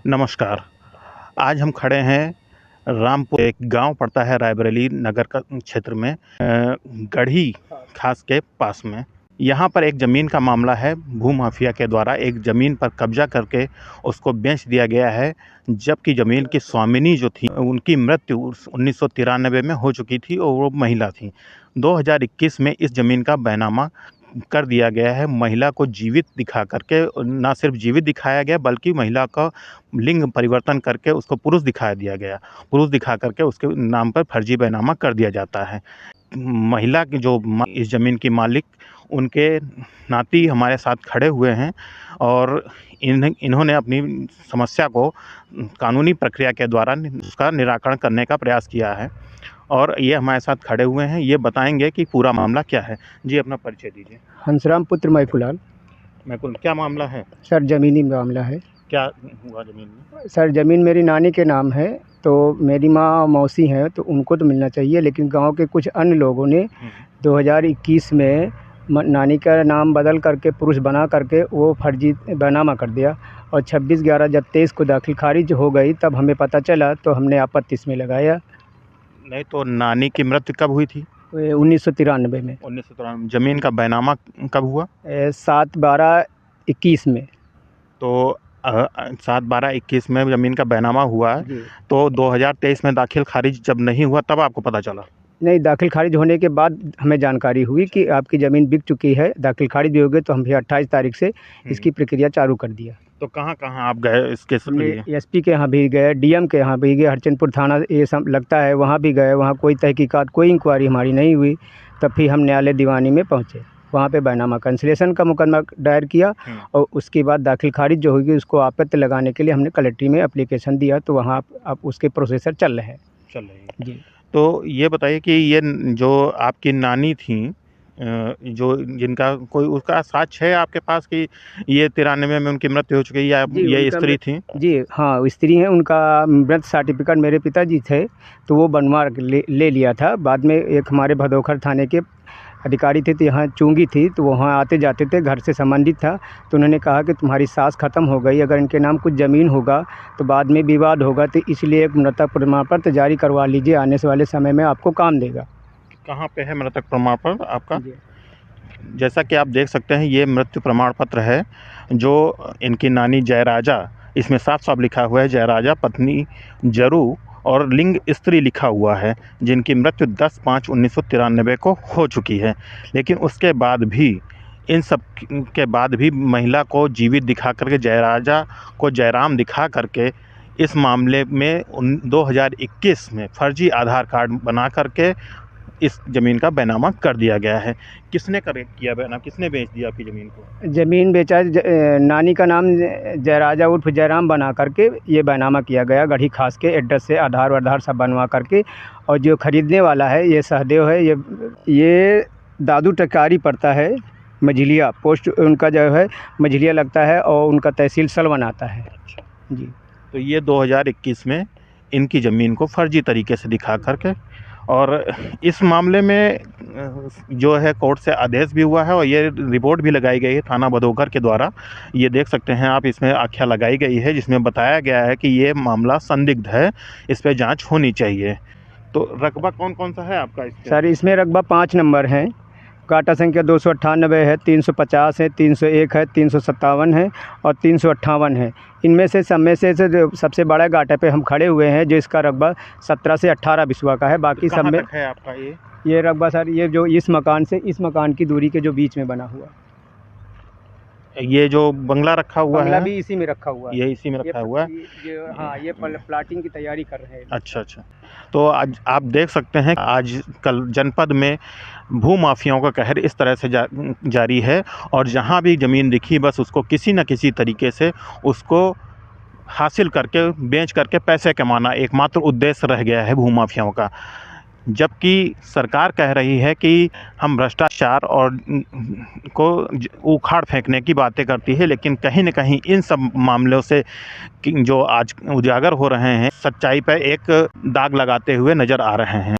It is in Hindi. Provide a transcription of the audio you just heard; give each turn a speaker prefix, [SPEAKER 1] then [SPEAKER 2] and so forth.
[SPEAKER 1] नमस्कार। आज हम खड़े हैं रामपुर, एक गांव पड़ता है रायबरेली नगर का क्षेत्र में, गढ़ी खास के पास में। यहाँ पर एक ज़मीन का मामला है। भूमाफिया के द्वारा एक ज़मीन पर कब्जा करके उसको बेच दिया गया है, जबकि ज़मीन की स्वामिनी जो थी उनकी मृत्यु 1993 में हो चुकी थी और वो महिला थी। 2021 में इस ज़मीन का बैनामा कर दिया गया है। महिला को जीवित दिखा करके, ना सिर्फ जीवित दिखाया गया बल्कि महिला का लिंग परिवर्तन करके उसको पुरुष दिखा दिया गया। पुरुष दिखा करके उसके नाम पर फर्जी बैनामा कर दिया जाता है। महिला की जो इस ज़मीन की मालिक, उनके नाती हमारे साथ खड़े हुए हैं और इन्होंने अपनी समस्या को कानूनी प्रक्रिया के द्वारा उसका निराकरण करने का प्रयास किया है और ये हमारे साथ खड़े हुए हैं। ये बताएंगे कि पूरा मामला क्या है। जी, अपना परिचय दीजिए।
[SPEAKER 2] हंसराम पुत्र मैकुलाल।
[SPEAKER 1] क्या मामला है?
[SPEAKER 2] सर ज़मीनी मामला है।
[SPEAKER 1] क्या हुआ ज़मीन में?
[SPEAKER 2] सर ज़मीन मेरी नानी के नाम है, तो मेरी माँ मौसी हैं तो उनको तो मिलना चाहिए, लेकिन गांव के कुछ अन्य लोगों ने 2021 में नानी का नाम बदल करके पुरुष बना करके वो फर्जी बैनामा कर दिया और 26/11 जब 23 को दाखिल खारिज हो गई तब हमें पता चला तो हमने आपत्ति इसमें लगाया।
[SPEAKER 1] नहीं तो नानी की मृत्यु कब हुई थी?
[SPEAKER 2] 1993 में।
[SPEAKER 1] 1993। ज़मीन का बैनामा कब हुआ?
[SPEAKER 2] 7/12/21 में।
[SPEAKER 1] तो 7/12/21 में ज़मीन का बैनामा हुआ है, तो 2023 में दाखिल खारिज जब नहीं हुआ तब आपको पता चला?
[SPEAKER 2] नहीं, दाखिल खारिज होने के बाद हमें जानकारी हुई कि आपकी ज़मीन बिक चुकी है। दाखिल खारिज भी हो गई तो हम भी 28 तारीख से इसकी प्रक्रिया चालू कर दिया।
[SPEAKER 1] तो कहाँ आप गए इसके लिए?
[SPEAKER 2] एसपी के यहाँ भी गए, डीएम के यहाँ भी गए, हरचंदपुर थाना ये सब लगता है वहाँ भी गए। वहाँ कोई तहकीकात, कोई इंक्वायरी हमारी नहीं हुई। तब फिर हम न्यायालय दीवानी में पहुँचे। वहाँ पे बैनामा कैंसिलेशन का मुकदमा दायर किया और उसके बाद दाखिल खारिज जो होगी उसको आपत्ति लगाने के लिए हमने कलेक्ट्री में एप्लीकेशन दिया, तो वहाँ अब उसके प्रोसेसर चल रहे हैं। जी।
[SPEAKER 1] तो ये बताइए कि ये जो आपकी नानी थी, जो जिनका कोई उसका साक्ष्य है आपके पास कि ये 93 में उनकी मृत्यु हो चुकी है, या ये स्त्री थी?
[SPEAKER 2] जी हाँ, स्त्री हैं। उनका मृत सर्टिफिकेट मेरे पिताजी थे तो वो बनवा ले लिया था। बाद में एक हमारे भदोखर थाने के अधिकारी थे, तो यहाँ चुंगी थी, तो वहाँ आते जाते थे, घर से संबंधित था, तो उन्होंने कहा कि तुम्हारी सास ख़त्म हो गई, अगर इनके नाम कुछ ज़मीन होगा तो बाद में विवाद होगा, तो इसलिए एक मृतक प्रमाण पत्र जारी करवा लीजिए, आने से वाले समय में आपको काम देगा।
[SPEAKER 1] कहाँ पे है मृतक प्रमाण पत्र आपका? जैसा कि आप देख सकते हैं, ये मृत्यु प्रमाण पत्र है जो इनकी नानी जयराजा, इसमें साफ लिखा हुआ है जयराजा पत्नी जरू और लिंग स्त्री लिखा हुआ है, जिनकी मृत्यु 10/5/1993 को हो चुकी है। लेकिन उसके बाद भी, इन सब के बाद भी महिला को जीवित दिखा करके, जयराजा को जयराम दिखा करके इस मामले में 2021 में फर्जी आधार कार्ड बना करके इस ज़मीन का बैनामा कर दिया गया है। किसने किया बैनामा? किसने बेच दिया आपकी ज़मीन को?
[SPEAKER 2] ज़मीन बेचा नानी का नाम जयराजा उर्फ जयराम बना करके ये बैनामा किया गया, गढ़ी खास के एड्रेस से आधार सब बनवा करके। और जो ख़रीदने वाला है ये सहदेव है, ये दादू टकारी पड़ता है, मझिलिया पोस्ट उनका जो है मझिलिया लगता है और उनका तहसील सलवन आता है। जी।
[SPEAKER 1] तो ये 2021 में इनकी ज़मीन को फर्जी तरीके से दिखा करके, और इस मामले में जो है कोर्ट से आदेश भी हुआ है और ये रिपोर्ट भी लगाई गई है थाना भदोखर के द्वारा। ये देख सकते हैं आप, इसमें आख्या लगाई गई है जिसमें बताया गया है कि ये मामला संदिग्ध है, इस पर जांच होनी चाहिए। तो रकबा कौन सा है आपका?
[SPEAKER 2] सर इसमें रकबा 5 नंबर है, काटा संख्या 298 है, 350 है, 301 है, 357 है और 358 है। इनमें से सब में से सबसे बड़ा गाटा पे हम खड़े हुए हैं, जो इसका रकबा 17 से 18 बिस्वा का है। बाकी सब में
[SPEAKER 1] है आपका
[SPEAKER 2] ये रकबा सर, ये जो इस मकान से इस मकान की दूरी के जो बीच में बना हुआ,
[SPEAKER 1] ये जो बंगला रखा हुआ है
[SPEAKER 2] भी इसी में रखा हुआ है।
[SPEAKER 1] ये इसी में रखा हुआ है।
[SPEAKER 2] हाँ, ये प्लाटिंग की तैयारी कर रहे हैं।
[SPEAKER 1] अच्छा। तो आज आप देख सकते हैं, आज कल जनपद में भूमाफियाओं का कहर इस तरह से जारी है और जहां भी ज़मीन दिखी बस उसको किसी न किसी तरीके से उसको हासिल करके, बेच करके पैसे कमाना एकमात्र उद्देश्य रह गया है भूमाफियाओं का। जबकि सरकार कह रही है कि हम भ्रष्टाचार और को उखाड़ फेंकने की बातें करती है, लेकिन कहीं न कहीं इन सब मामलों से जो आज उजागर हो रहे हैं, सच्चाई पर एक दाग लगाते हुए नज़र आ रहे हैं।